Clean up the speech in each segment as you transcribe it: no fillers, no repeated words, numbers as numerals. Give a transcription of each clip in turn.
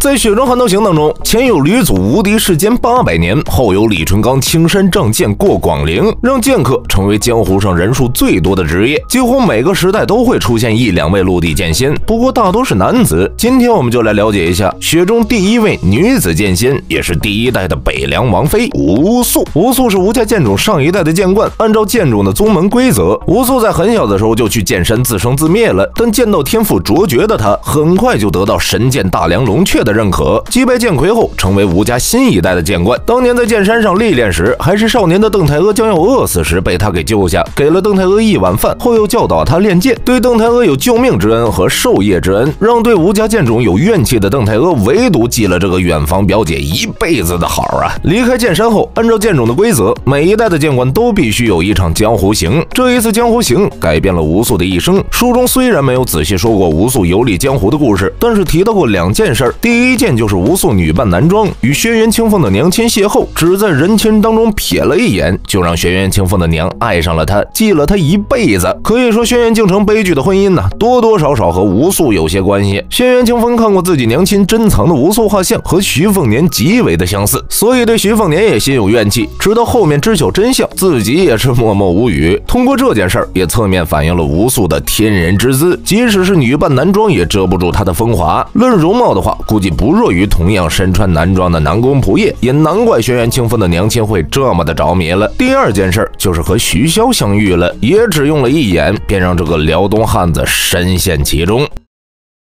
在《雪中悍刀行》当中，前有吕祖无敌世间800年，后有李淳罡青山仗剑过广陵，让剑客成为江湖上人数最多的职业。几乎每个时代都会出现1、2位陆地剑仙，不过大多是男子。今天我们就来了解一下雪中第1位女子剑仙，也是第1代的北凉王妃吴素。吴素是吴家剑种上一代的剑冠，按照剑种的宗门规则，吴素在很小的时候就去剑山自生自灭了，但剑道天赋卓绝的她，很快就得到神剑大梁龙阙的认可，击败剑魁后成为吴家新一代的剑冠。当年在剑山上历练时，还是少年的邓太阿将要饿死时，被他给救下，给了邓太阿1碗饭，后又教导他练剑，对邓太阿有救命之恩和授业之恩，让对吴家剑种有怨气的邓太阿唯独记了这个远房表姐一辈子的好啊！离开剑山后，按照剑种的规则，每一代的剑冠都必须有一场江湖行。这一次江湖行改变了吴素的一生。书中虽然没有仔细说过吴素游历江湖的故事，但是提到过2件事。第一件就是吴素女扮男装，与轩辕青凤的娘亲邂逅，只在人群当中瞥了一眼，就让轩辕青凤的娘爱上了他，记了他一辈子。可以说轩辕敬城悲剧的婚姻呢，多多少少和吴素有些关系。轩辕青凤看过自己娘亲珍藏的吴素画像，和徐凤年极为的相似，所以对徐凤年也心有怨气。直到后面知晓真相，自己也是默默无语。通过这件事儿，也侧面反映了吴素的天人之姿，即使是女扮男装也遮不住她的风华。论容貌的话，估计不弱于同样身穿男装的南宫仆夜，也难怪轩辕青凤的娘亲会这么的着迷了。第二件事就是和徐骁相遇了，也只用了1眼，便让这个辽东汉子深陷其中。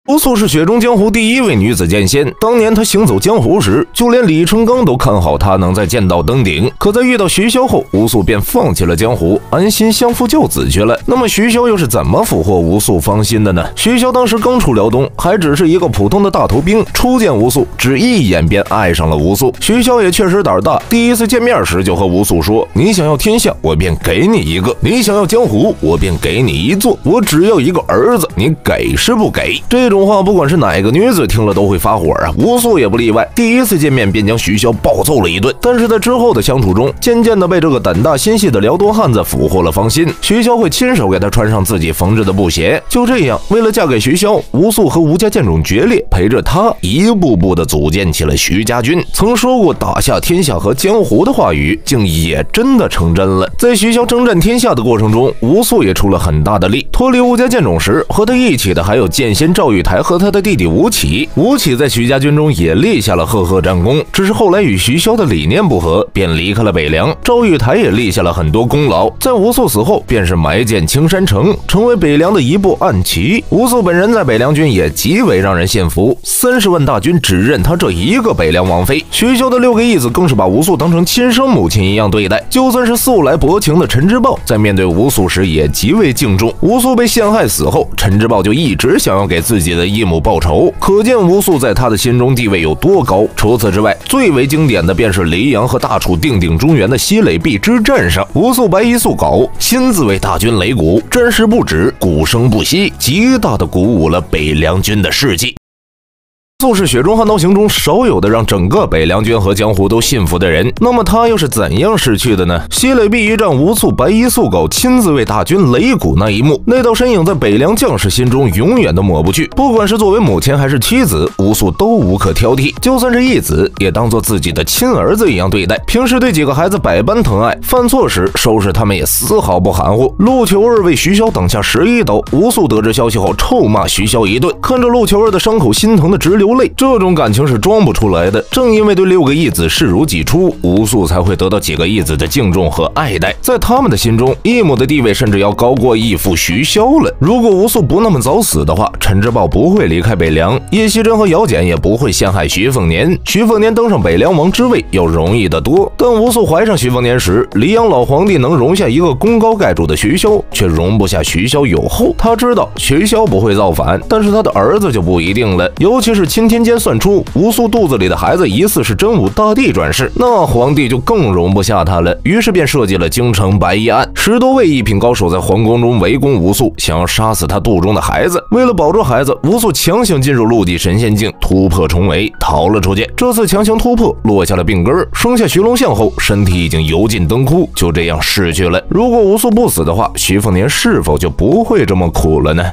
吴素是雪中江湖第1位女子剑仙，当年她行走江湖时，就连李淳罡都看好她能在剑道登顶。可在遇到徐骁后，吴素便放弃了江湖，安心相夫教子去了。那么徐骁又是怎么俘获吴素芳心的呢？徐骁当时刚出辽东，还只是一个普通的大头兵，初见吴素，只1眼便爱上了吴素。徐骁也确实胆大，第1次见面时就和吴素说：“你想要天下，我便给你一个；你想要江湖，我便给你一座。我只要一个儿子，你给是不给？”这种话不管是哪个女子听了都会发火啊，吴素也不例外。第1次见面便将徐骁暴揍了一顿，但是在之后的相处中，渐渐的被这个胆大心细的辽东汉子俘获了芳心。徐骁会亲手给他穿上自己缝制的布鞋。就这样，为了嫁给徐骁，吴素和吴家剑种决裂，陪着他一步步的组建起了徐家军。曾说过打下天下和江湖的话语，竟也真的成真了。在徐骁征战天下的过程中，吴素也出了很大的力。脱离吴家剑种时，和他一起的还有剑仙赵玉台和他的弟弟吴起。吴起在徐家军中也立下了赫赫战功，只是后来与徐骁的理念不合，便离开了北凉。赵玉台也立下了很多功劳，在吴素死后，便是埋剑青山城，成为北凉的一部暗棋。吴素本人在北凉军也极为让人信服，30万大军只认他这一个北凉王妃。徐骁的6个义子更是把吴素当成亲生母亲一样对待，就算是素来薄情的陈之豹，在面对吴素时也极为敬重。吴素被陷害死后，陈之豹就一直想要给自己的义母报仇，可见吴素在他的心中地位有多高。除此之外，最为经典的便是黎阳和大楚定鼎中原的西垒壁之战上，吴素白衣素稿，亲自为大军擂鼓，战事不止，鼓声不息，极大的鼓舞了北凉军的士气。吴素是雪中悍刀行中少有的让整个北凉军和江湖都信服的人，那么他又是怎样逝去的呢？西垒壁一战，吴素白衣素稿亲自为大军擂鼓那一幕，那道身影在北凉将士心中永远都抹不去。不管是作为母亲还是妻子，吴素都无可挑剔，就算是义子，也当做自己的亲儿子一样对待。平时对几个孩子百般疼爱，犯错时收拾他们也丝毫不含糊。陆求儿为徐骁挡下11刀，吴素得知消息后臭骂徐骁一顿，看着陆求儿的伤口心疼的直流泪，这种感情是装不出来的。正因为对6个义子视如己出，吴素才会得到几个义子的敬重和爱戴，在他们的心中，义母的地位甚至要高过义父徐骁了。如果吴素不那么早死的话，陈之豹不会离开北凉，叶锡真和姚简也不会陷害徐凤年，徐凤年登上北凉王之位要容易得多。但吴素怀上徐凤年时，黎阳老皇帝能容下一个功高盖主的徐骁，却容不下徐骁有后。他知道徐骁不会造反，但是他的儿子就不一定了，尤其是钦天监算出吴素肚子里的孩子疑似是真武大帝转世，那皇帝就更容不下他了，于是便设计了京城白衣案，10多位一品高手在皇宫中围攻吴素，想要杀死他肚中的孩子。为了保住孩子，吴素强行进入陆地神仙境，突破重围，逃了出去。这次强行突破，落下了病根，生下徐龙象后，身体已经油尽灯枯，就这样逝去了。如果吴素不死的话，徐凤年是否就不会这么苦了呢？